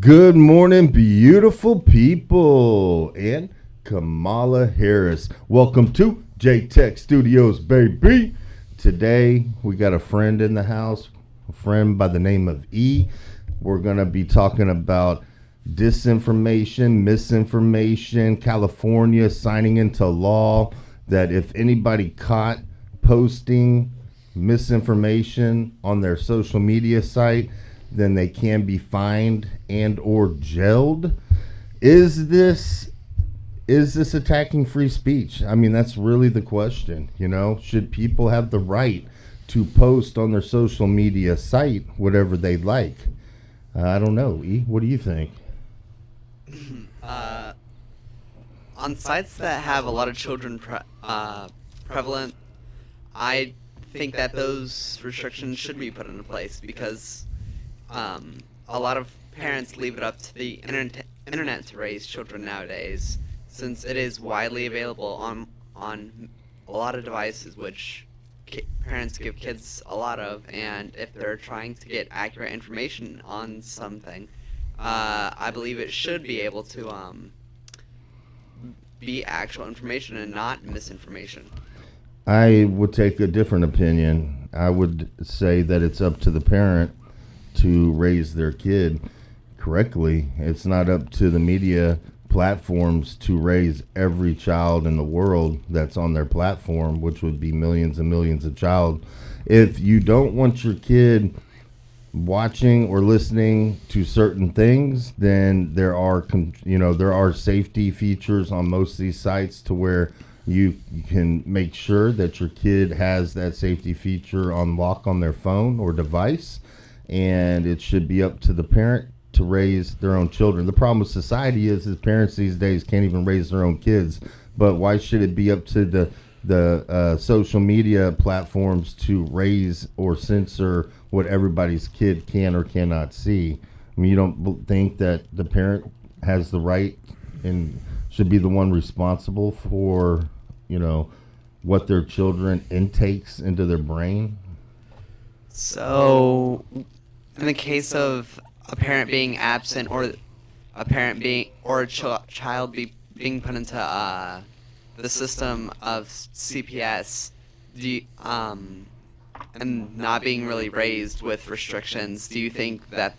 Good morning, beautiful people, and Kamala Harris. Welcome to J-Tech Studios, baby. Today, we got a friend in the house, a friend by the name of E. We're going to be talking about disinformation, misinformation, California signing into law that if anybody caught posting misinformation on their social media site, then they can be fined and or jailed. Is this attacking free speech? I mean, that's really the question. You know, should people have the right to post on their social media site whatever they like? I don't know. E, what do you think? On sites that have a lot of children prevalent, I think that those restrictions should be put into place because a lot of parents leave it up to the internet to raise children nowadays, since it is widely available on a lot of devices, which parents give kids a lot of. And if they're trying to get accurate information on something, I believe it should be able to be actual information and not misinformation. I would take a different opinion. I would say that it's up to the parent to raise their kid correctly. It's not up to the media platforms to raise every child in the world that's on their platform, which would be millions and millions of child. If you don't want your kid watching or listening to certain things, then there are safety features on most of these sites to where you can make sure that your kid has that safety feature on lock on their phone or device. And it should be up to the parent to raise their own children. The problem with society is parents these days can't even raise their own kids. But why should it be up to the social media platforms to raise or censor what everybody's kid can or cannot see? I mean, you don't think that the parent has the right and should be the one responsible for, what their children intakes into their brain? So, in the case of a parent being absent, or a child being put into the system of CPS, and not being really raised with restrictions, do you think that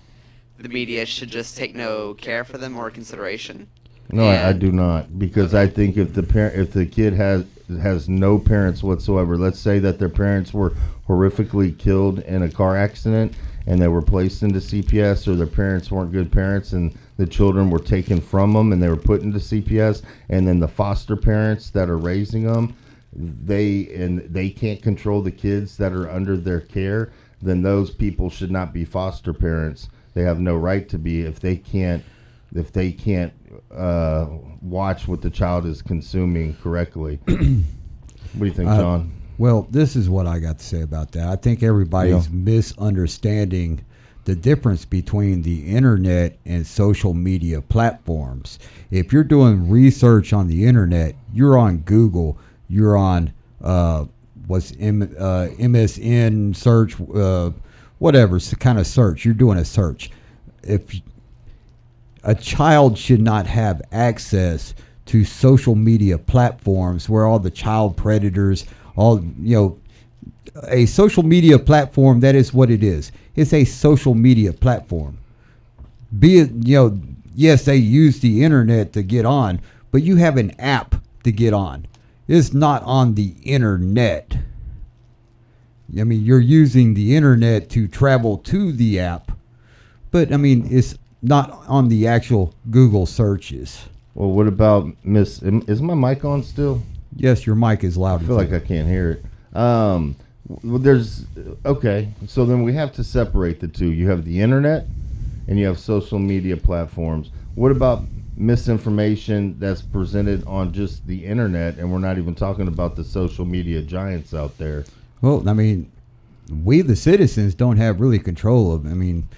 the media should just take no care for them or consideration? No, I do not, because I think if the kid has no parents whatsoever, let's say that their parents were horrifically killed in a car accident and they were placed into CPS, or their parents weren't good parents and the children were taken from them and they were put into CPS, and then the foster parents that are raising them, they can't control the kids that are under their care, then those people should not be foster parents. They have no right to be if they can't watch what the child is consuming correctly. What do you think, John? Well, this is what I got to say about that. I think everybody's misunderstanding the difference between the internet and social media platforms. If you're doing research on the internet, you're on Google, you're on MSN search, whatever kind of search. You're doing a search. If a child should not have access to social media platforms where all the child predators, a social media platform, that is what it is. It's a social media platform. Yes, they use the internet to get on, but you have an app to get on. It's not on the internet. I mean, you're using the internet to travel to the app, but I mean, it's not on the actual Google searches. Well, what about is my mic on still? Yes, your mic is loud. I feel like I can't hear it. Well, okay, so then we have to separate the two. You have the internet and you have social media platforms. What about misinformation that's presented on just the internet, and we're not even talking about the social media giants out there? Well, I mean, we the citizens don't have really control of. I mean,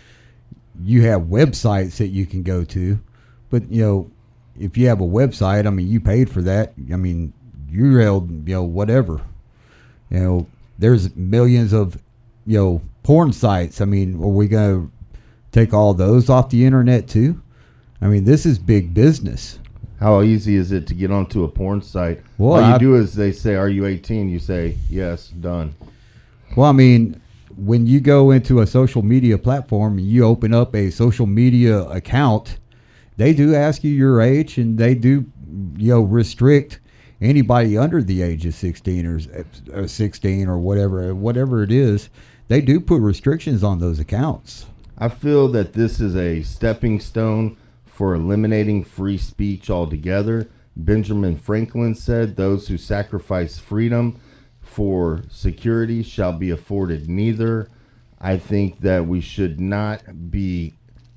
you have websites that you can go to, but if you have a website, I mean, you paid for that. I mean, you held, whatever. There's millions of, porn sites. I mean, are we going to take all those off the internet too? I mean, this is big business. How easy is it to get onto a porn site? Well, all you do is they say, "Are you 18?" You say, "Yes." Done. Well, I mean, when you go into a social media platform and you open up a social media account, they do ask you your age, and they do, restrict anybody under the age of 16 or 16 or whatever it is. They do put restrictions on those accounts. I feel that this is a stepping stone for eliminating free speech altogether. Benjamin Franklin said, "Those who sacrifice freedom for security shall be afforded neither." I think that we should not be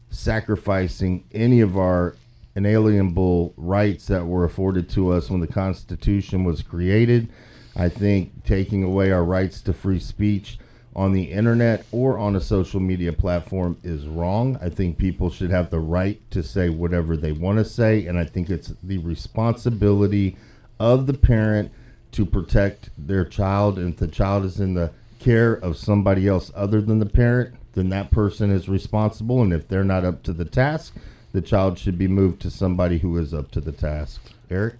sacrificing any of our inalienable rights that were afforded to us when the Constitution was created. I think taking away our rights to free speech on the internet or on a social media platform is wrong. I think people should have the right to say whatever they want to say, and I think it's the responsibility of the parent to protect their child. And if the child is in the care of somebody else other than the parent, then that person is responsible, and if they're not up to the task, the child should be moved to somebody who is up to the task. Eric?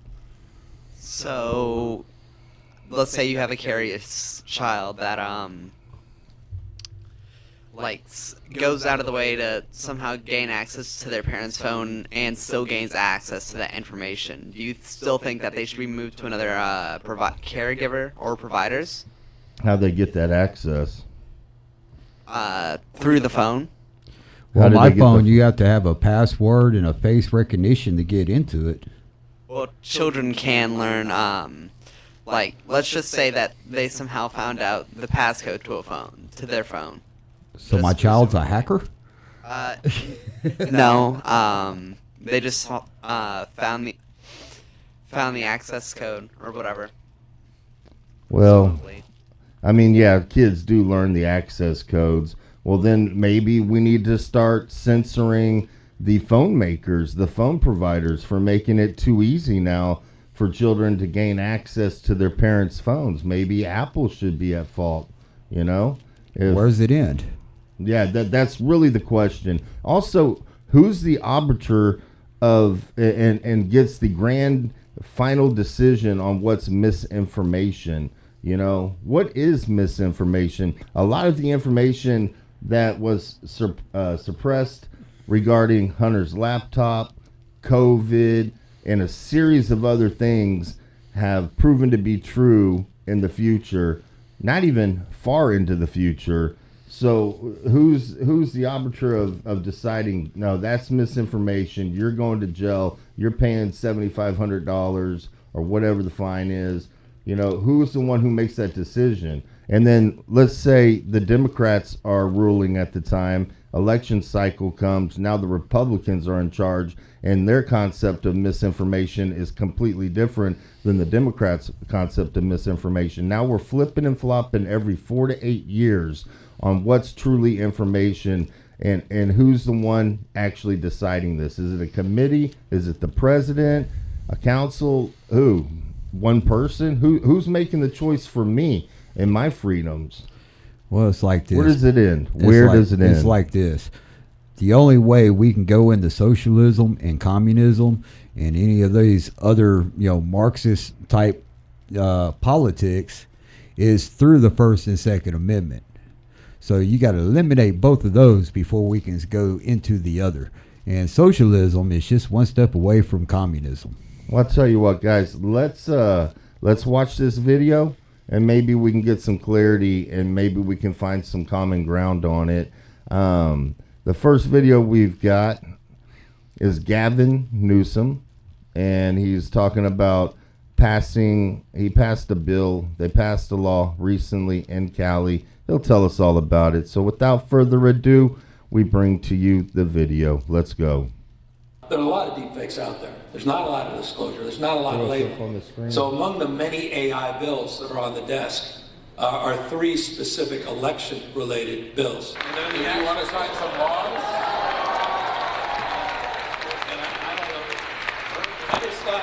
So, let's say you have a curious child that goes out of the way to somehow gain access to their parents' phone and still gains access to that information. Do you still think that they should be moved to another caregiver or providers? How'd they get that access? Through the phone. Well, my phone, you have to have a password and a face recognition to get into it. Well, children can learn, let's just say that they somehow found out the passcode to their phone. So my child's a hacker? No, they just found the access code or whatever. Well, I mean, yeah, kids do learn the access codes. Well, then maybe we need to start censoring the phone makers, the phone providers, for making it too easy now for children to gain access to their parents' phones. Maybe Apple should be at fault, Where's it end? Yeah, that's really the question. Also, who's the arbiter of and gets the grand final decision on what's misinformation? What is misinformation? A lot of the information that was suppressed regarding Hunter's laptop, COVID, and a series of other things have proven to be true in the future, not even far into the future. So who's the arbiter of deciding, no, that's misinformation, you're going to jail, you're paying $7,500 or whatever the fine is? Who's the one who makes that decision? And then let's say the Democrats are ruling at the time, election cycle comes, now the Republicans are in charge, and their concept of misinformation is completely different than the Democrats' concept of misinformation. Now we're flipping and flopping every 4 to 8 years on what's truly information and who's the one actually deciding this. Is it a committee? Is it the president? A council? Who? One person? Who's making the choice for me and my freedoms? Well, it's like this. Where does it end? Where does it end? It's like this. The only way we can go into socialism and communism and any of these other, Marxist type politics is through the First and Second Amendment. So you got to eliminate both of those before we can go into the other. And socialism is just one step away from communism. Well, I'll tell you what, guys. Let's watch this video, and maybe we can get some clarity, and maybe we can find some common ground on it. The first video we've got is Gavin Newsom, and he's talking about he passed a bill. They passed a law recently in Cali. He'll tell us all about it. So without further ado, we bring to you the video. Let's go. There are a lot of deepfakes out there. There's not a lot of disclosure. There's not a lot of labeling. So among the many AI bills that are on the desk are 3 specific election-related bills. And then you want to sign some laws? And I just thought,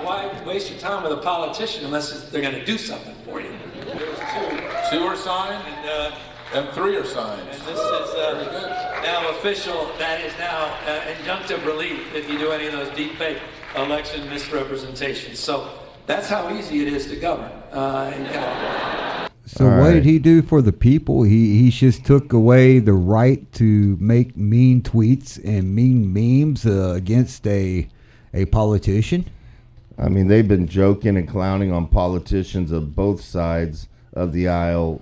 why waste your time with a politician unless they're going to do something for you? There's 2. 2 are signed? And And 3 are signed. And this is now official. That is now injunctive relief if you do any of those deepfake election misrepresentations. So that's how easy it is to govern in California. So All what right. did he do for the people? He just took away the right to make mean tweets and mean memes against a politician. I mean, they've been joking and clowning on politicians of both sides of the aisle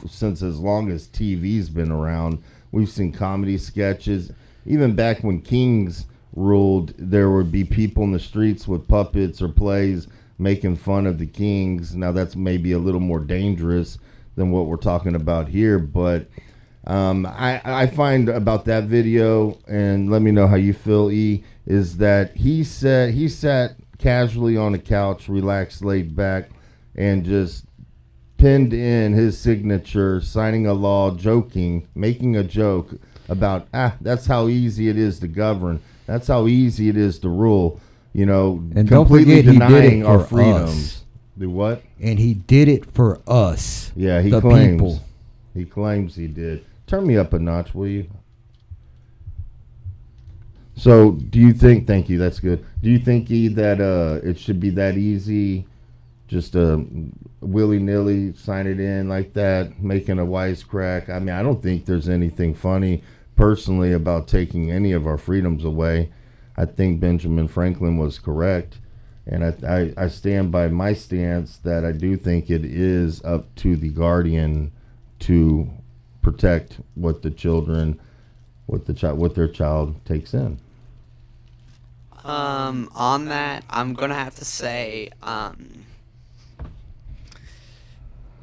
since as long as TV's been around. We've seen comedy sketches. Even back when kings ruled, there would be people in the streets with puppets or plays making fun of the kings. Now, that's maybe a little more dangerous than what we're talking about here, but I find about that video, and let me know how you feel, E, is that he sat casually on a couch, relaxed, laid back, and just pinned in his signature, signing a law, joking, making a joke about, that's how easy it is to govern. That's how easy it is to rule. You know, And don't completely forget, he did denying it our for freedoms. us. Do what? And he did it for us. Yeah, he the claims. people. He claims he did. Turn me up a notch, will you? So, do you think? Thank you. That's good. Do you think, E, that it should be that easy, just willy-nilly sign it in like that, making a wisecrack? I mean, I don't think there's anything funny, personally, about taking any of our freedoms away. I think Benjamin Franklin was correct, and I stand by my stance that I do think it is up to the guardian to protect what the children, what their child takes in. On that, I'm gonna have to say,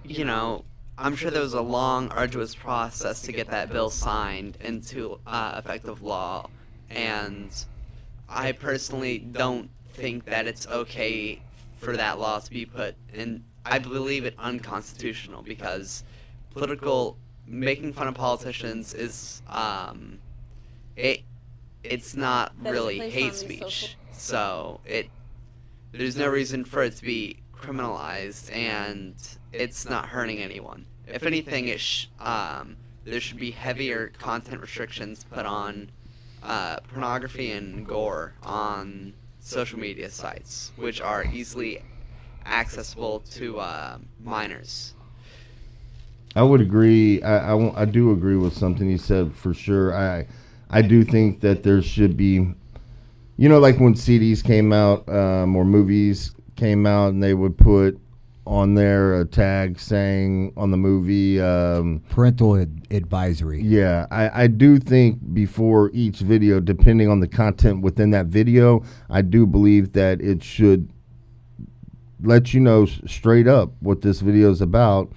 you know, I'm sure there was a long, arduous process to get that bill signed into effective law, and I personally don't think that it's okay for that law to be put in. I believe it unconstitutional because making fun of politicians is it's not That is really placed hate on the speech, so there's no reason for it to be criminalized, and it's not hurting anyone. If anything, there should be heavier content restrictions put on pornography and gore on social media sites, which are easily accessible to minors. I would agree. I do agree with something he said for sure. I do think that there should be, you know, like when CDs came out or movies came out, and they would put on there a tag saying on the movie Parental advisory. Yeah, I do think before each video, depending on the content within that video, I do believe that it should let you know straight up what this video is about.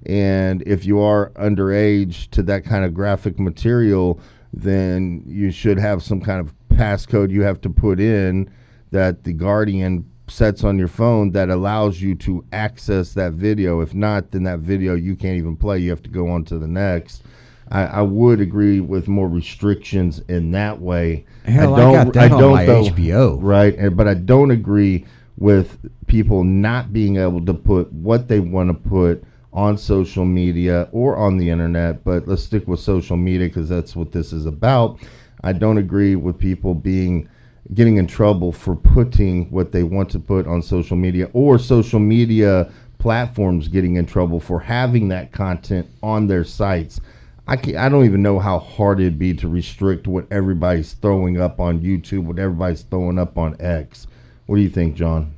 And if you are underage to that kind of graphic material, then you should have some kind of passcode you have to put in that the guardian sets on your phone that allows you to access that video. If not, then that video you can't even play. You have to go on to the next. I would agree with more restrictions in that way. Hell, I got that on my HBO. Right, but I don't agree with people not being able to put what they want to put on social media or on the internet, but let's stick with social media because that's what this is about. I don't agree with people getting in trouble for putting what they want to put on social media, or social media platforms getting in trouble for having that content on their sites. I don't even know how hard it'd be to restrict what everybody's throwing up on YouTube, what everybody's throwing up on X. What do you think, John?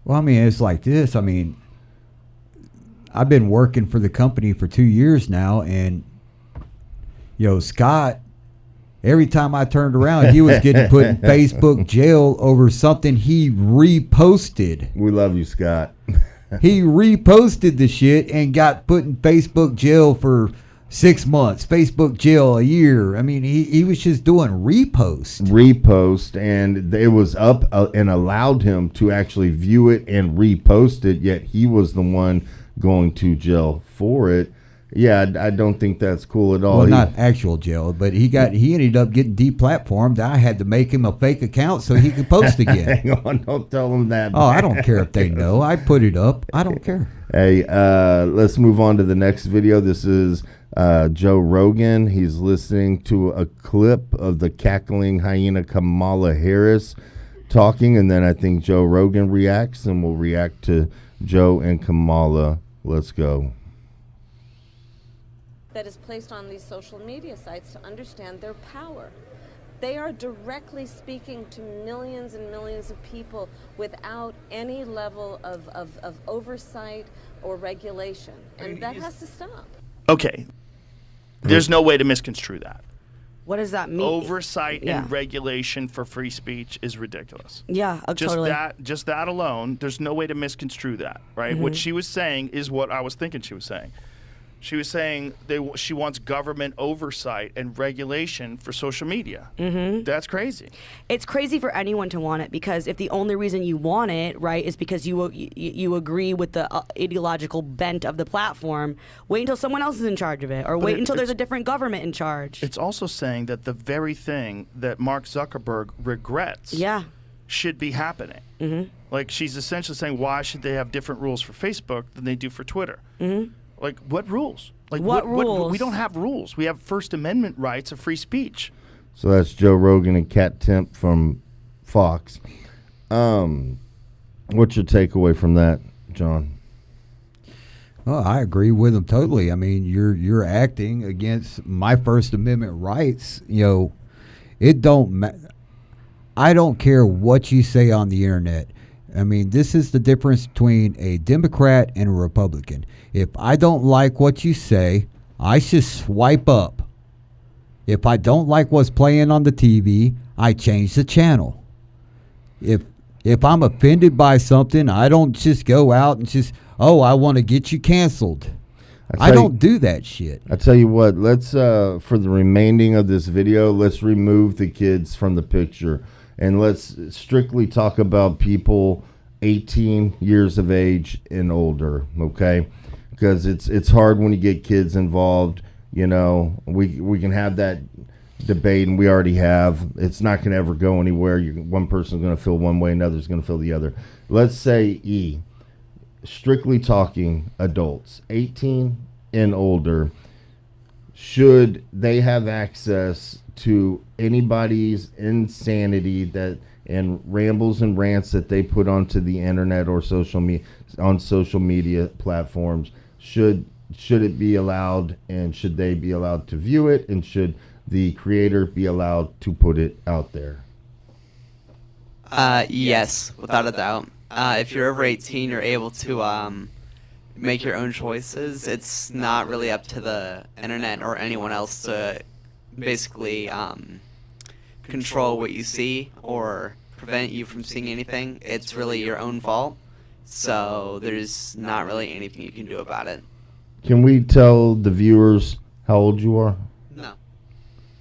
Well, I mean, it's like this. I mean, I've been working for the company for 2 years now, and Scott, every time I turned around, he was getting put in Facebook jail over something he reposted. We love you, Scott. He reposted the shit and got put in Facebook jail for 6 months, Facebook jail a year. I mean, he was just doing repost, and it was up and allowed him to actually view it and repost it, yet he was the one going to jail for it. Yeah, I don't think that's cool at all. Well, not actual jail, but he ended up getting deplatformed. I had to make him a fake account so he could post again. Hang on, don't tell him that. Oh, I don't care if they know. I put it up. I don't care. Hey, let's move on to the next video. This is Joe Rogan. He's listening to a clip of the cackling hyena Kamala Harris talking, and then I think Joe Rogan reacts, and we'll react to Joe and Kamala. Let's go. That is placed on these social media sites to understand their power. They are directly speaking to millions and millions of people without any level of oversight or regulation. And that has to stop. Okay. There's no way to misconstrue that. What does that mean? Oversight and regulation for free speech is ridiculous. Yeah, totally. Just that alone, there's no way to misconstrue that, right? What she was saying is what I was thinking she was saying. She was saying she wants government oversight and regulation for social media. That's crazy. It's crazy for anyone to want it, because if the only reason you want it, right, is because you agree with the ideological bent of the platform, wait until someone else is in charge of it, or wait until there's a different government in charge. It's also saying that the very thing that Mark Zuckerberg regrets should be happening. Like, she's essentially saying, why should they have different rules for Facebook than they do for Twitter? Like, what rules? Like, what rules? We don't have rules. We have First Amendment rights of free speech. So that's Joe Rogan and Kat Temp from Fox. What's your takeaway from that, John? Oh, I agree with him totally. I mean, you're acting against my First Amendment rights. You know, it don't. I don't care what you say on the internet. I mean, this is the difference between a Democrat and a Republican. If I don't like what you say, I should swipe up. If I don't like what's playing on the TV, I change the channel. If I'm offended by something, I don't just go out and just, I want to get you canceled. I don't do that shit. I tell you what, let's for the remaining of this video, let's remove the kids from the picture. And let's strictly talk about people 18 years of age and older, okay? Because it's hard when you get kids involved. You know, we can have that debate, and we already have. It's not going to ever go anywhere. One person's going to feel one way, another's going to feel the other. Let's say strictly talking adults, 18 and older, should they have access to anybody's insanity and rambles and rants that they put onto the internet or social media platforms? Should it be allowed, and should they be allowed to view it, and should the creator be allowed to put it out there? Yes, without a doubt. If you're over 18, you're able to make your own choices. It's not really up to the internet or anyone else to basically control what you see or prevent you from seeing anything. It's really your own fault. So there's not really anything you can do about it. Can we tell the viewers how old you are? No.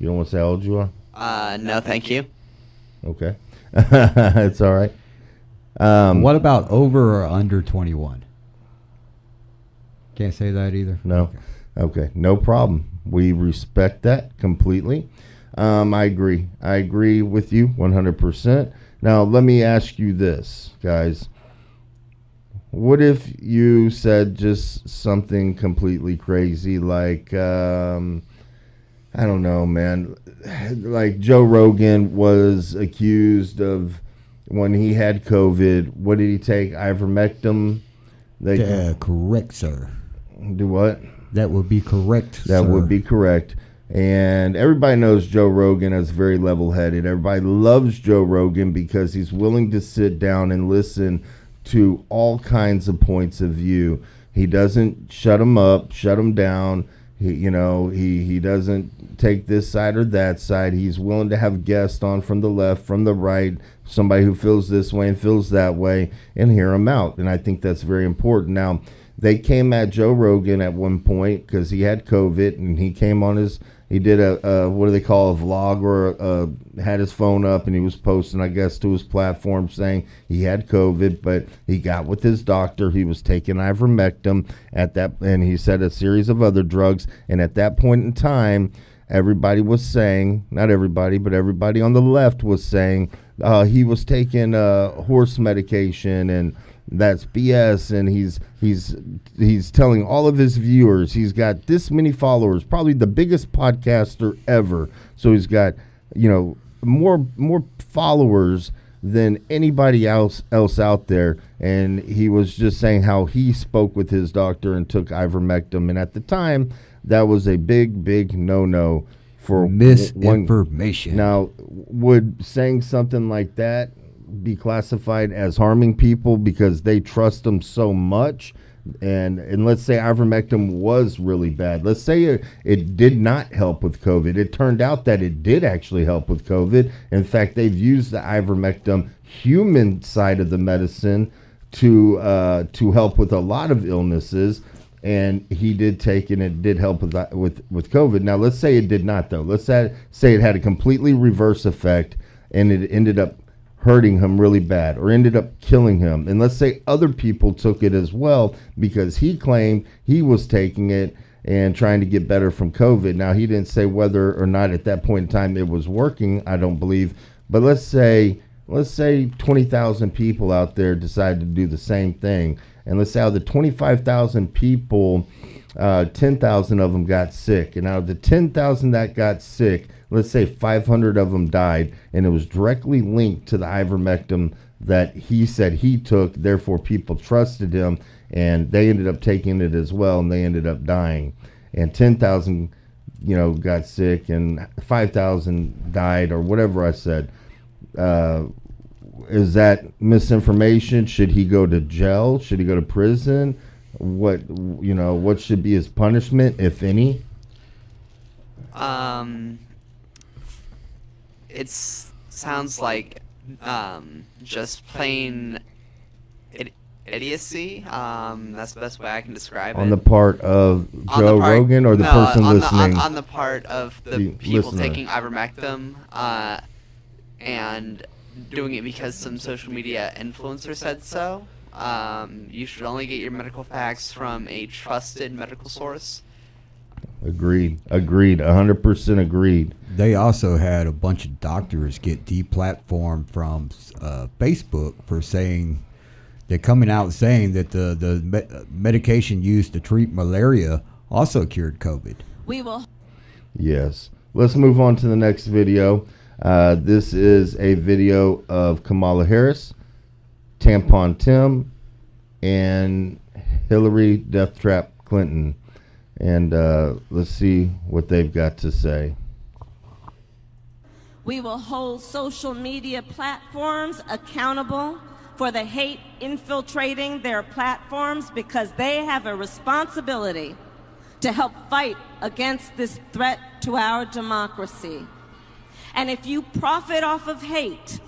You don't want to say how old you are? No, thank you. Okay. It's all right. What about over or under 21? Can't say that either? No. Okay. No problem. We respect that completely. I agree. I agree with you 100%. Now, let me ask you this, guys. What if you said just something completely crazy like, I don't know, man. Like Joe Rogan was accused of, when he had COVID, what did he take? Ivermectin? Correct, sir. Do what? That would be correct, That sir. would be correct. And everybody knows Joe Rogan is very level-headed. Everybody loves Joe Rogan because he's willing to sit down and listen to all kinds of points of view. He doesn't shut them up, shut them down. He doesn't take this side or that side. He's willing to have guests on from the left, from the right, somebody who feels this way and feels that way, and hear them out. And I think that's very important. Now, they came at Joe Rogan at one point because he had COVID, and he came on he did a what do they call a vlog, or had his phone up, and he was posting, I guess, to his platform saying he had COVID, but he got with his doctor. He was taking ivermectin and he said a series of other drugs. And at that point in time, everybody was saying, not everybody, but everybody on the left was saying he was taking horse medication, and that's BS, and he's telling all of his viewers he's got this many followers, probably the biggest podcaster ever. So he's got, more followers than anybody else out there, and he was just saying how he spoke with his doctor and took ivermectin, and at the time that was a big no for misinformation. Now, would saying something like that be classified as harming people because they trust them so much? And let's say ivermectin was really bad. Let's say it did not help with COVID. It turned out that it did actually help with COVID. In fact, they've used the ivermectin human side of the medicine to help with a lot of illnesses. And he did take, and it did help with COVID. Now, let's say it did not, though. Let's say it had a completely reverse effect, and it ended up hurting him really bad, or ended up killing him. And let's say other people took it as well because he claimed he was taking it and trying to get better from COVID. Now, he didn't say whether or not at that point in time it was working, I don't believe. But let's say 20,000 people out there decided to do the same thing. And let's say out of the 25,000 people, 10,000 of them got sick. And out of the 10,000 that got sick, let's say 500 of them died, and it was directly linked to the ivermectin that he said he took. Therefore, people trusted him, and they ended up taking it as well, and they ended up dying. And 10,000, got sick, and 5,000 died, or whatever I said. Is that misinformation? Should he go to jail? Should he go to prison? What should be his punishment, if any? It sounds like just plain idiocy. That's the best way I can describe it. On the part of Joe Rogan, or the person listening? On the part of the people taking ivermectin and doing it because some social media influencer said so. You should only get your medical facts from a trusted medical source. Agreed, 100% agreed. They also had a bunch of doctors get deplatformed from Facebook for saying, they're coming out saying that the medication used to treat malaria also cured COVID. We will. Yes. Let's move on to the next video. This is a video of Kamala Harris, Tampon Tim, and Hillary Death Trap Clinton. And let's see what they've got to say. We will hold social media platforms accountable for the hate infiltrating their platforms, because they have a responsibility to help fight against this threat to our democracy. And if you profit off of hate,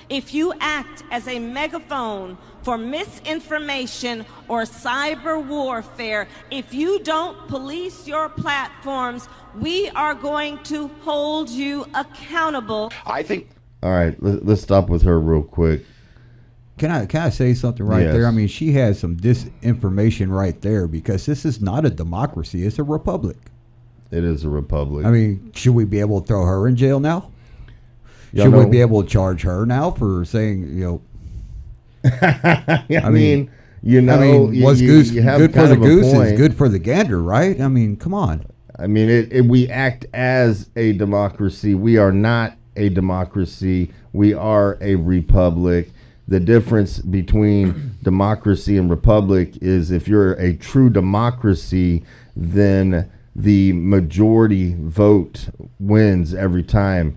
if you act as a megaphone for misinformation or cyber warfare, if you don't police your platforms, we are going to hold you accountable. I think. All right, let's stop with her real quick. Can I say something right there? I mean, she has some disinformation right there, because this is not a democracy; it's a republic. It is a republic. I mean, should we be able to throw her in jail now? Should we be able to charge her now for saying, I mean, what's good for the goose is good for the gander, right? I mean, come on. I mean, we act as a democracy. We are not a democracy. We are a republic. The difference between democracy and republic is, if you're a true democracy, then the majority vote wins every time.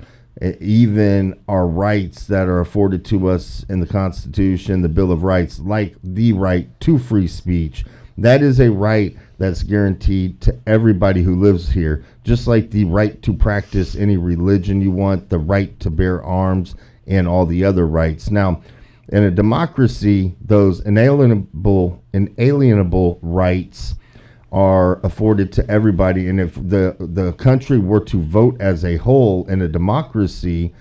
Even our rights that are afforded to us in the Constitution, the Bill of Rights, like the right to free speech, that is a right that's guaranteed to everybody who lives here, just like the right to practice any religion you want, the right to bear arms, and all the other rights. Now, in a democracy, those inalienable rights are afforded to everybody. And if the country were to vote as a whole in a democracy,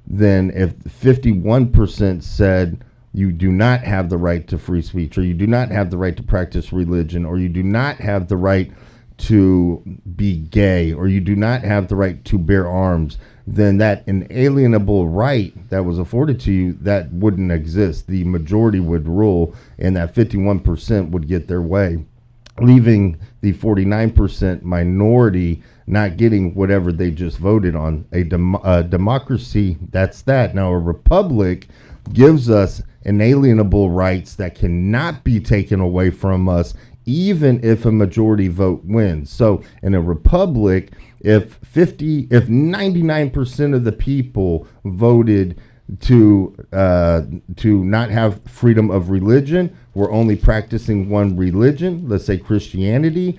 then if 51% said you do not have the right to free speech, or you do not have the right to practice religion, or you do not have the right to be gay, or you do not have the right to bear arms, then that inalienable right that was afforded to you, that wouldn't exist. The majority would rule, and that 51% would get their way, leaving the 49% minority not getting whatever they just voted on. A democracy, that's that. Now, a republic gives us inalienable rights that cannot be taken away from us, even if a majority vote wins. So in a republic, if 99% of the people voted to not have freedom of religion, we're only practicing one religion, let's say Christianity,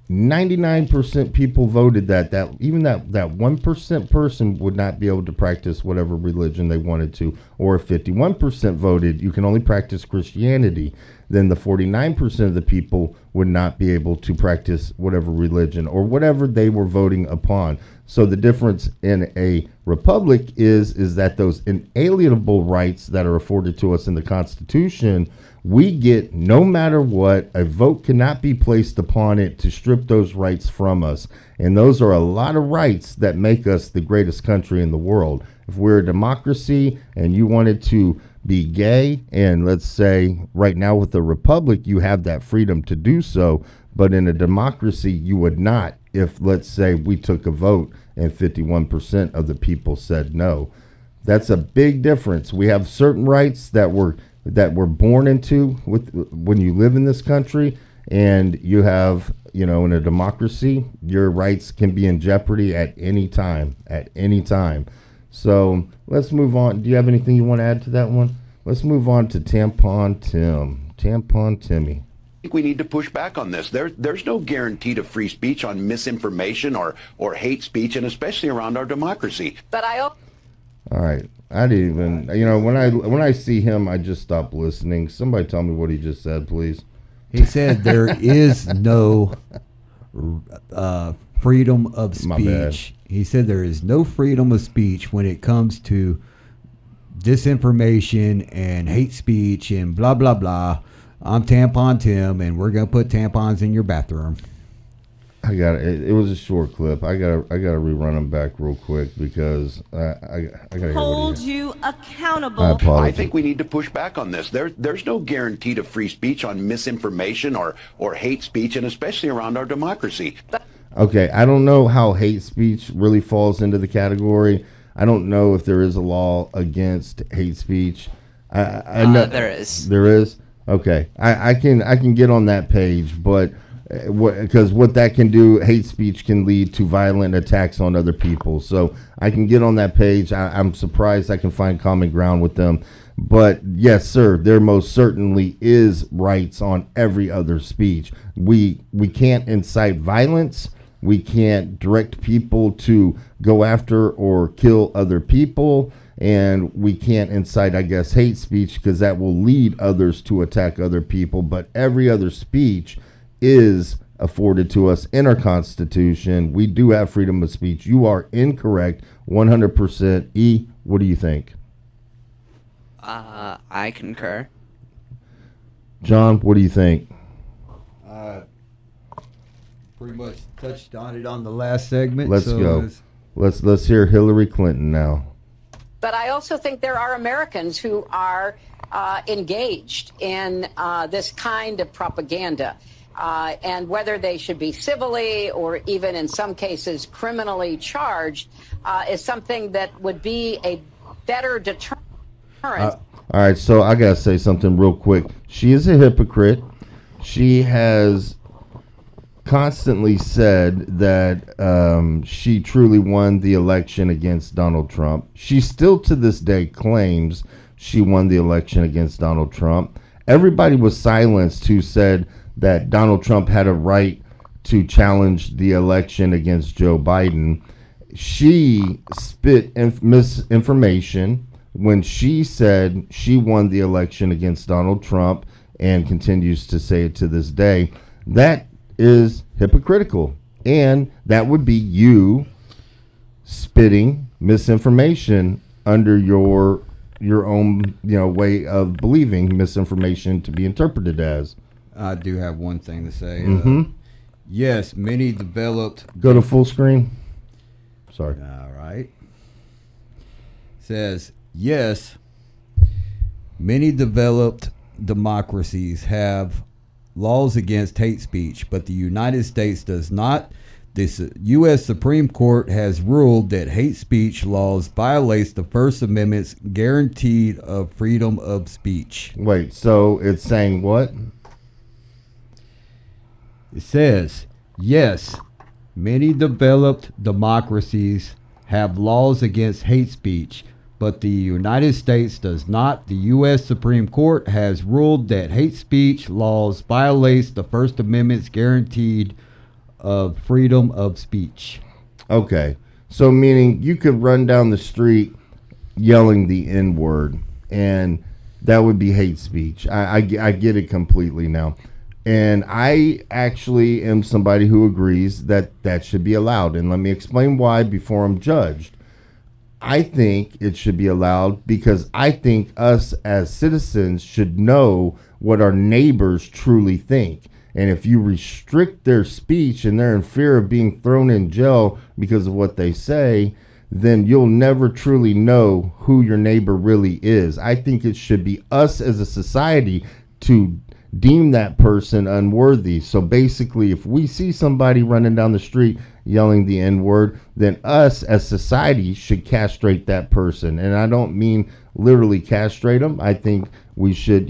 99% people voted that even that 1% person would not be able to practice whatever religion they wanted to. Or if 51% voted you can only practice Christianity, then the 49% of the people would not be able to practice whatever religion or whatever they were voting upon. So the difference in a republic is that those inalienable rights that are afforded to us in the Constitution, we get no matter what. A vote cannot be placed upon it to strip those rights from us. And those are a lot of rights that make us the greatest country in the world. If we're a democracy and you wanted to be gay, and let's say right now with a republic, you have that freedom to do so, but in a democracy, you would not. If, let's say, we took a vote and 51% of the people said no. That's a big difference. We have certain rights that we're born into when you live in this country, and you have, in a democracy, your rights can be in jeopardy at any time. So let's move on. Do you have anything you want to add to that one? Let's move on to Tampon Timmy. I think we need to push back on this. There's no guarantee to free speech on misinformation or hate speech, and especially around our democracy. But All right. I didn't even, when I see him, I just stop listening. Somebody tell me what he just said, please. He said there is no freedom of speech. My bad. He said there is no freedom of speech when it comes to disinformation and hate speech and blah, blah, blah. I'm Tampon Tim, and we're going to put tampons in your bathroom. I got it. It was a short clip. I gotta rerun them back real quick because I gotta hold you accountable. I think we need to push back on this. There's no guarantee to free speech on misinformation or hate speech, and especially around our democracy. Okay, I don't know how hate speech really falls into the category. I don't know if there is a law against hate speech. I know there is. There is. Okay, I can get on that page, but. Because what that can do, hate speech can lead to violent attacks on other people. So I can get on that page. I'm surprised I can find common ground with them. But yes, sir, there most certainly is rights on every other speech. We can't incite violence. We can't direct people to go after or kill other people. And we can't incite, I guess, hate speech, because that will lead others to attack other people. But every other speech is afforded to us in our Constitution. We do have freedom of speech. You are incorrect 100%. E, what do you think? I concur. John, what do you think? Pretty much touched on it on the last segment. Let's go. Let's hear Hillary Clinton now. But I also think there are Americans who are engaged in this kind of propaganda. And whether they should be civilly or even in some cases criminally charged is something that would be a better deterrent. All right, so I got to say something real quick. She is a hypocrite. She has constantly said that she truly won the election against Donald Trump. She still to this day claims she won the election against Donald Trump. Everybody was silenced who said that Donald Trump had a right to challenge the election against Joe Biden. She spit misinformation, when she said she won the election against Donald Trump and continues to say it to this day, that is hypocritical. And that would be you spitting misinformation under your own, way of believing misinformation to be interpreted as. I do have one thing to say. Mm-hmm. Yes, many developed. Go to full screen. Sorry. All right. Says, yes, many developed democracies have laws against hate speech, but the United States does not. The U.S. Supreme Court has ruled that hate speech laws violates the First Amendment's guarantee of freedom of speech. Wait, so it's saying what? It says, yes, many developed democracies have laws against hate speech, but the United States does not. The U.S. Supreme Court has ruled that hate speech laws violates the First Amendment's guaranteed of freedom of speech. Okay, so meaning you could run down the street yelling the N-word, and that would be hate speech. I get it completely now. And I actually am somebody who agrees that that should be allowed. And let me explain why before I'm judged. I think it should be allowed because I think us as citizens should know what our neighbors truly think. And if you restrict their speech and they're in fear of being thrown in jail because of what they say, then you'll never truly know who your neighbor really is. I think it should be us as a society to deem that person unworthy. So basically, if we see somebody running down the street yelling the N-word, then us as society should castrate that person. And I don't mean literally castrate them. I think we should,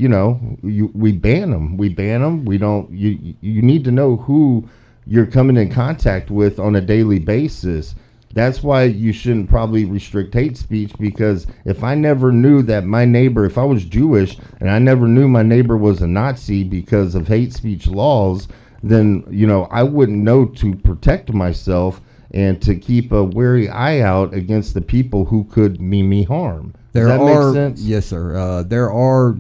we ban them. We ban them. We don't. You need to know who you're coming in contact with on a daily basis. That's why you shouldn't probably restrict hate speech, because if I never knew that my neighbor, if I was Jewish and I never knew my neighbor was a Nazi because of hate speech laws, then, I wouldn't know to protect myself and to keep a wary eye out against the people who could mean me harm. Does that make sense? Yes, sir. There are,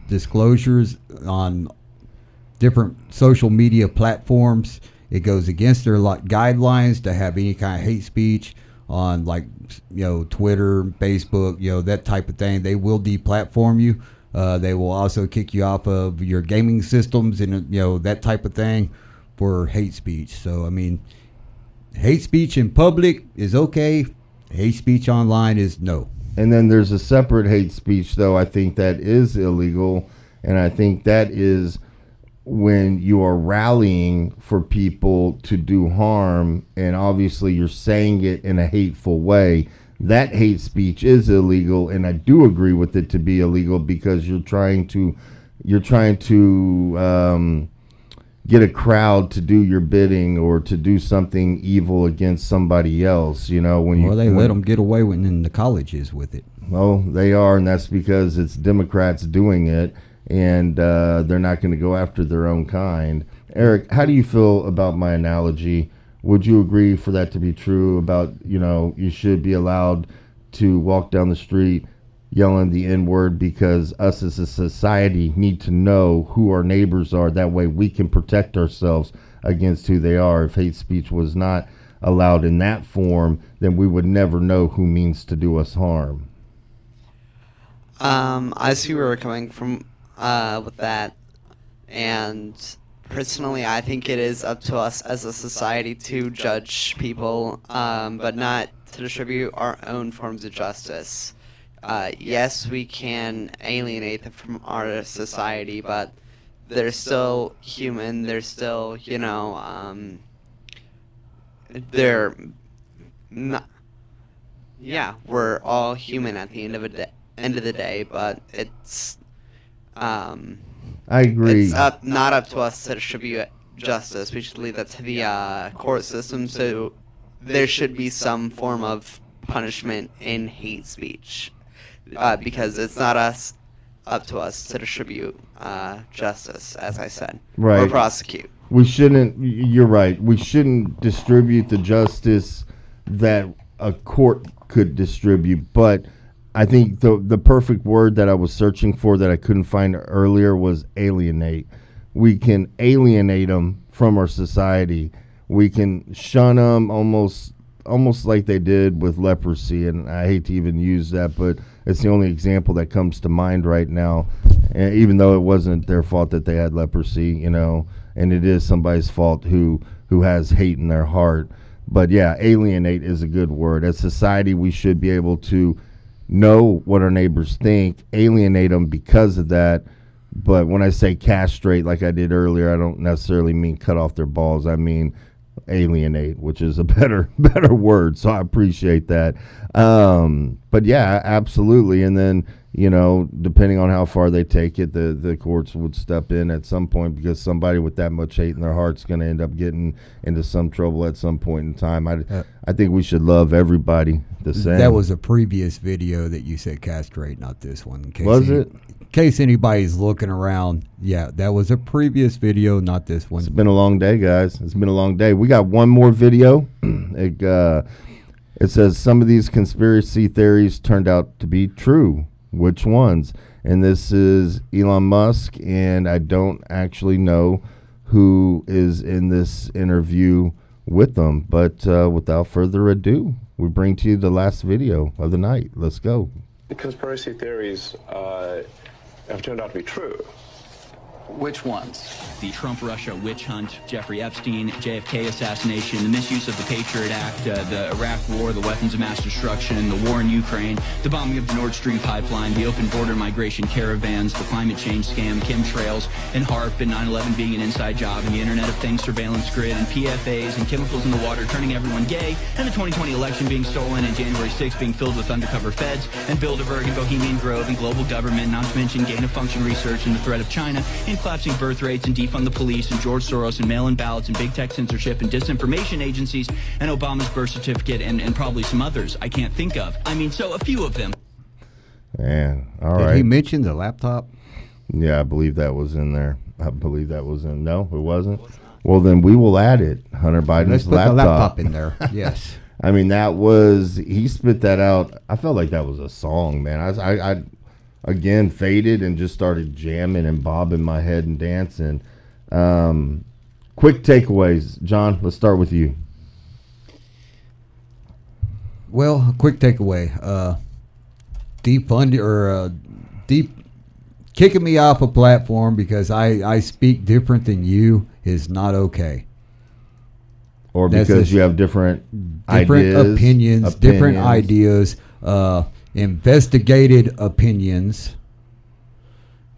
disclosures on different social media platforms. It goes against their guidelines to have any kind of hate speech on, Twitter, Facebook, that type of thing. They will deplatform you. They will also kick you off of your gaming systems and, that type of thing for hate speech. So, hate speech in public is okay. Hate speech online is no. And then there's a separate hate speech, though, I think that is illegal. And I think that is when you are rallying for people to do harm, and obviously you're saying it in a hateful way. That hate speech is illegal, and I do agree with it to be illegal because you're trying to get a crowd to do your bidding or to do something evil against somebody else. They let them get away in the colleges with it. Well, they are, and that's because it's Democrats doing it, and they're not going to go after their own kind. Eric, how do you feel about my analogy? Would you agree for that to be true about, you should be allowed to walk down the street yelling the N-word because us as a society need to know who our neighbors are? That way we can protect ourselves against who they are. If hate speech was not allowed in that form, then we would never know who means to do us harm. I see where we're coming from with that, and personally, I think it is up to us as a society to judge people, but not to distribute our own forms of justice. Yes, we can alienate them from our society, but they're still human. They're still, they're not. Yeah, we're all human at the end of the day, but it's. I agree. It's not up to us to distribute justice. We should leave that to the court system. So there should be some form of punishment in hate speech, because it's not up to us to distribute justice, as I said, right, or prosecute. We shouldn't. You're right. We shouldn't distribute the justice that a court could distribute, but I think the perfect word that I was searching for that I couldn't find earlier was alienate. We can alienate them from our society. We can shun them almost like they did with leprosy, and I hate to even use that, but it's the only example that comes to mind right now. And even though it wasn't their fault that they had leprosy, you know, and it is somebody's fault who has hate in their heart. But yeah, alienate is a good word. As society, we should be able to know what our neighbors think, alienate them because of that. But when I say castrate, like I did earlier, I don't necessarily mean cut off their balls. I mean alienate, which is a better word. So I appreciate that. But yeah, absolutely. And then, you know, depending on how far they take it, the courts would step in at some point, because somebody with that much hate in their heart's going to end up getting into some trouble at some point in time. I think we should love everybody the same. That was a previous video that you said castrate, not this one. Was it? In case anybody's looking around, yeah, that was a previous video, not this one. It's been a long day, guys. It's been a long day. We got one more video. It says some of these conspiracy theories turned out to be true. Which ones? And this is Elon Musk, and I don't actually know who is in this interview with them. But without further ado, we bring to you the last video of the night. Let's go. The conspiracy theories have turned out to be true. Which ones? The Trump-Russia witch hunt, Jeffrey Epstein, JFK assassination, the misuse of the Patriot Act, the Iraq War, the weapons of mass destruction, the war in Ukraine, the bombing of the Nord Stream pipeline, the open border migration caravans, the climate change scam, chemtrails, and HARP, and 9/11 being an inside job, and the Internet of Things surveillance grid, and PFAs, and chemicals in the water turning everyone gay, and the 2020 election being stolen, and January 6th being filled with undercover feds, and Bilderberg and Bohemian Grove, and global government, not to mention gain-of-function research and the threat of China, and collapsing birth rates, and defund the police, and George Soros, and mail-in ballots, and big tech censorship, and disinformation agencies, and Obama's birth certificate, and probably some others I can't think of. I mean, so a few of them. Man, all Did right. he mention the laptop? Yeah, I believe that was in there. I believe that was in. No, it wasn't. Well, then we will add it. Hunter Biden's Let's put the laptop in there. Yes. I mean, that was, he spit that out. I felt like that was a song, man. I again faded and just started jamming and bobbing my head and dancing. Quick takeaways, John. Let's start with you. Well, a quick takeaway. Defund or kicking me off a platform because I speak different than you is not okay. Or because you have different ideas, opinions, different ideas, investigated opinions.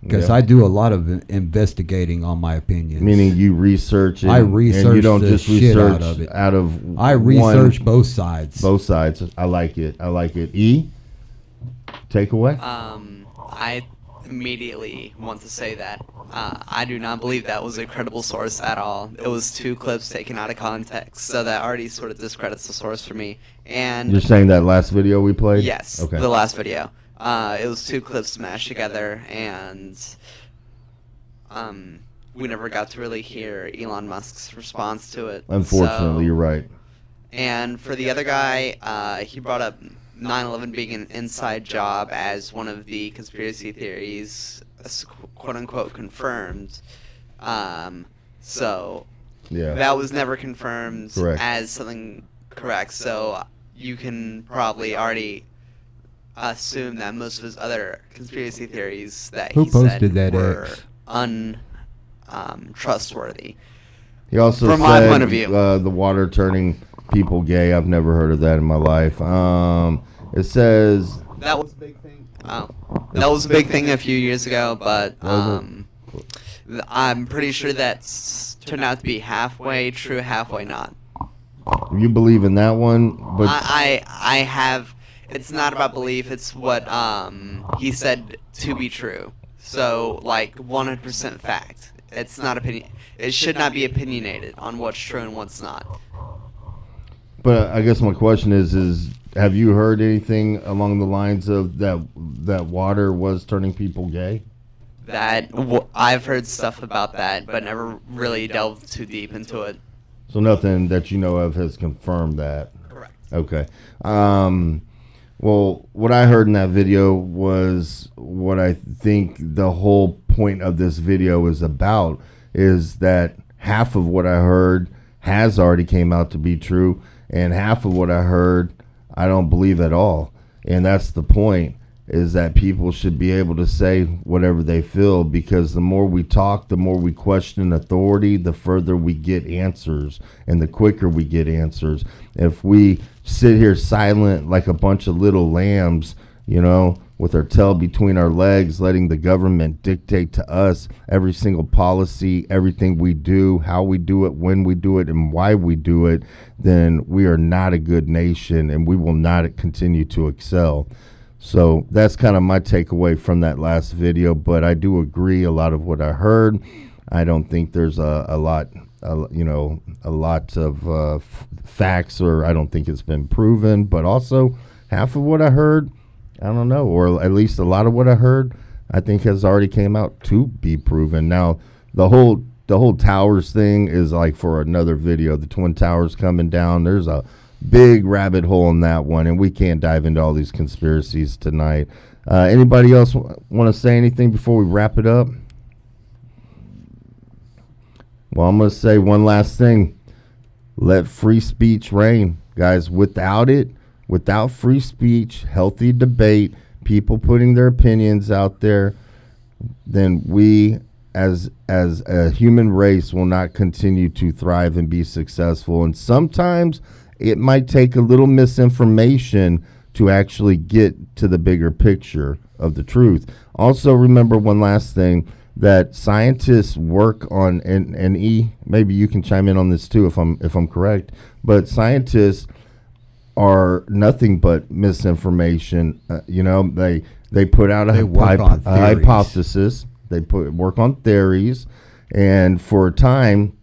Because I do a lot of investigating on my opinions. Meaning you research it. I research and you don't the just shit research out of it. I research both sides. Both sides. I like it. I like it. E? Takeaway? I immediately want to say that I do not believe that was a credible source at all. It was 2 clips taken out of context, so that already sort of discredits the source for me. And you're saying that last video we played? Yes, okay. The last video. It was 2 clips smashed together, and we never got to really hear Elon Musk's response to it. Unfortunately, you're right. And for the other guy, he brought up 9/11 being an inside job as one of the conspiracy theories, quote-unquote, confirmed. So that was never confirmed as something correct. So you can probably already assume that most of his other conspiracy theories that he said were untrustworthy. He also from said, my point of view, the water turning people gay. I've never heard of that in my life. It says that was a big thing. That was a big thing a few years ago, but I'm pretty sure that's turned out to be halfway true, halfway not. You believe in that one, but I have. It's not about belief. It's what he said to be true. So like 100% fact. It's not opinion. It should not be opinionated on what's true and what's not. But I guess my question is have you heard anything along the lines of that water was turning people gay? I've heard stuff about that, but never really delved too deep into it. So nothing that you know of has confirmed that. Correct. Okay. Well, what I heard in that video was what I think the whole point of this video is about, is that half of what I heard has already came out to be true, and half of what I heard I don't believe at all. And that's the point, is that people should be able to say whatever they feel, because the more we talk, the more we question authority, the further we get answers and the quicker we get answers. If we sit here silent like a bunch of little lambs, you know, with our tail between our legs, letting the government dictate to us every single policy, everything we do, how we do it, when we do it, and why we do it, then we are not a good nation, and we will not continue to excel. So that's kind of my takeaway from that last video, but I do agree a lot of what I heard. I don't think there's a lot of facts, or I don't think it's been proven, but also half of what I heard, I don't know, or at least a lot of what I heard, I think has already came out to be proven. Now, the whole towers thing is like for another video. The Twin Towers coming down, there's a big rabbit hole in that one, and we can't dive into all these conspiracies tonight. Anybody else want to say anything before we wrap it up? Well, I'm going to say one last thing. Let free speech reign. Guys, without it, without free speech, healthy debate, people putting their opinions out there, then we as a human race will not continue to thrive and be successful. And sometimes it might take a little misinformation to actually get to the bigger picture of the truth. Also, remember one last thing, that scientists work on, and maybe you can chime in on this too if I'm correct, but scientists are nothing but misinformation. They put out a hypothesis. They work on theories, and for a time,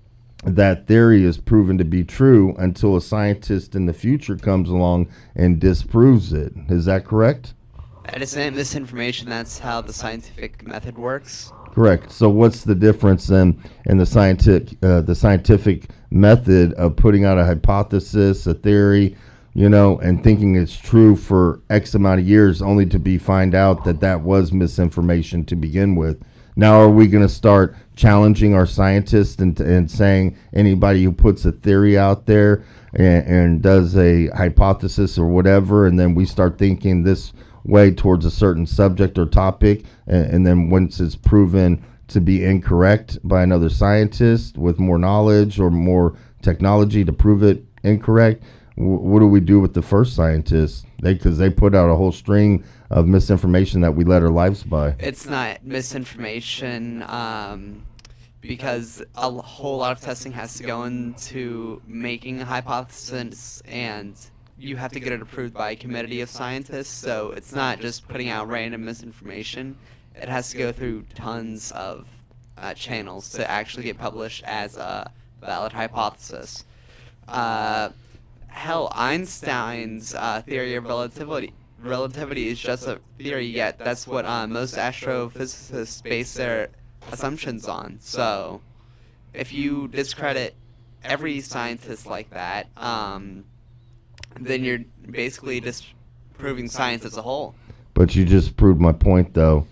that theory is proven to be true until a scientist in the future comes along and disproves it. Is that correct? That is misinformation. That's how the scientific method works. Correct. So what's the difference then in the scientific method of putting out a hypothesis, a theory, and thinking it's true for X amount of years, only to find out that was misinformation to begin with? Now, are we going to start challenging our scientists and saying anybody who puts a theory out there and does a hypothesis or whatever, and then we start thinking this way towards a certain subject or topic, and then once it's proven to be incorrect by another scientist with more knowledge or more technology to prove it incorrect, what do we do with the first scientists? Because they put out a whole string of misinformation that we led our lives by. It's not misinformation, because a whole lot of testing has to go into making a hypothesis, and you have to get it approved by a committee of scientists. So it's not just putting out random misinformation. It has to go through tons of channels to actually get published as a valid hypothesis. Hell, Einstein's theory of relativity is just a theory, yet that's what most astrophysicists base their assumptions on. So if you discredit every scientist like that, then you're basically disproving science as a whole. But you just proved my point, though.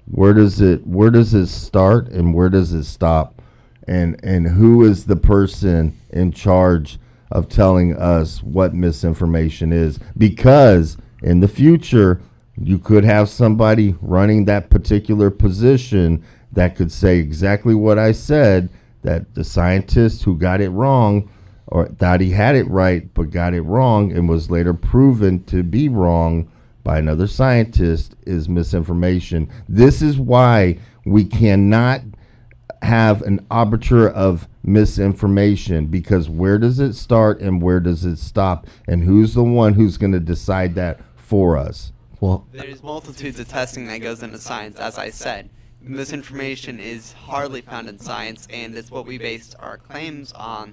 Where does it start and where does it stop? And who is the person in charge of telling us what misinformation is? Because in the future, you could have somebody running that particular position that could say exactly what I said, that the scientist who got it wrong, or thought he had it right but got it wrong and was later proven to be wrong by another scientist, is misinformation. This is why we cannot have an arbiter of misinformation, because where does it start and where does it stop, and who's the one who's going to decide that for us? Well, there's multitudes of testing that goes into science, as I said. Misinformation is hardly found in science, and it's what we based our claims on.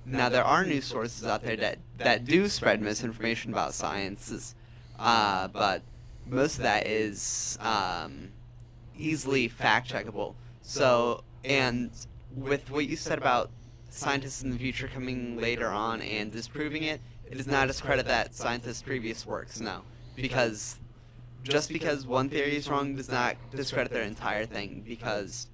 Now, there are news sources out there that do spread misinformation about sciences, but most of that is easily fact-checkable. So, and with what you said about scientists in the future coming later on and disproving it, it does not discredit that scientists' previous works, no. because just because one theory is wrong does not discredit their entire thing, because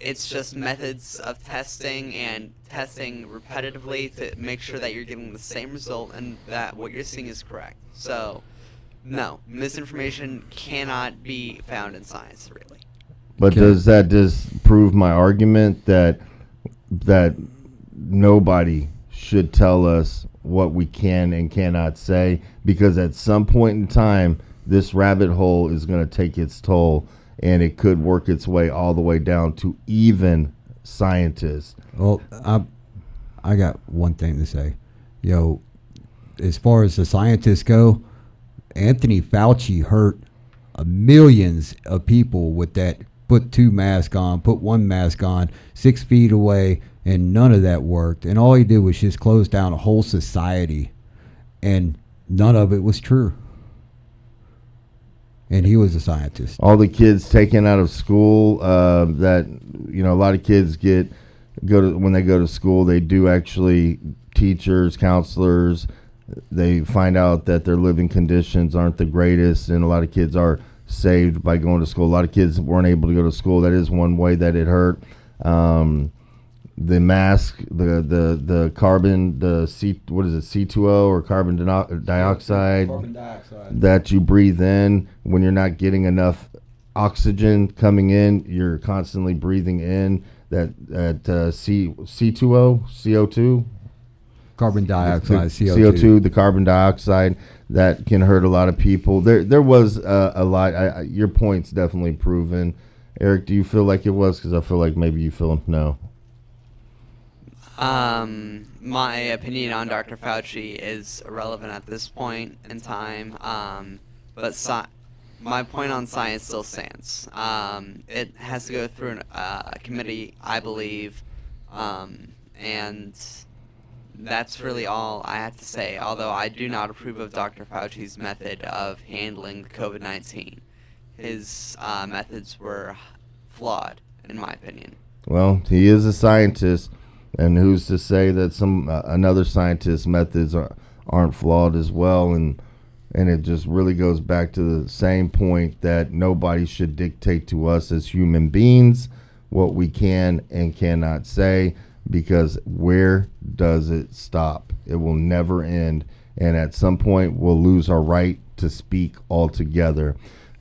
it's just methods of testing and testing repetitively to make sure that you're getting the same result and that what you're seeing is correct. So, no, misinformation cannot be found in science, really. But does that disprove my argument that nobody should tell us what we can and cannot say? Because at some point in time, this rabbit hole is going to take its toll, and it could work its way all the way down to even scientists. Well, I got one thing to say. As far as the scientists go, Anthony Fauci hurt millions of people with that put 2 masks on, put 1 mask on, 6 feet away, and none of that worked. And all he did was just close down a whole society, and none of it was true. And he was a scientist. All the kids taken out of school, that a lot of kids when they go to school, they do actually, teachers, counselors, they find out that their living conditions aren't the greatest, and a lot of kids are saved by going to school. A lot of kids weren't able to go to school. That is one way that it hurt. The mask, the carbon, C2O or carbon dioxide, that you breathe in when you're not getting enough oxygen coming in. You're constantly breathing in that C2O, CO2. Carbon dioxide, CO2, the carbon dioxide, that can hurt a lot of people. There was a lot. Your point's definitely proven. Eric, do you feel like it was? Because I feel like maybe you feel no. My opinion on Dr. Fauci is irrelevant at this point in time. But my point on science still stands. It has to go through a committee, I believe, and that's really all I have to say, although I do not approve of Dr. Fauci's method of handling COVID-19. His methods were flawed, in my opinion. Well, he is a scientist, and who's to say that another scientist's methods aren't flawed as well? And it just really goes back to the same point that nobody should dictate to us as human beings what we can and cannot say, because where does it stop? It will never end, and at some point we'll lose our right to speak altogether.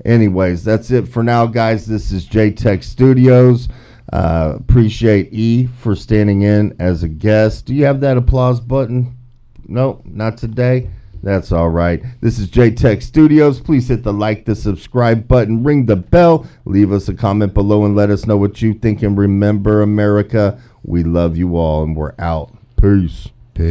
Anyways, that's it for now, guys. This is J-Tech Studios. Appreciate E for standing in as a guest. Do you have that applause button? No, not today. That's all right. This is J-Tech Studios. Please hit the like, the subscribe button, ring the bell, leave us a comment below, and let us know what you think. And remember, America, we love you all, and we're out. Peace. Peace.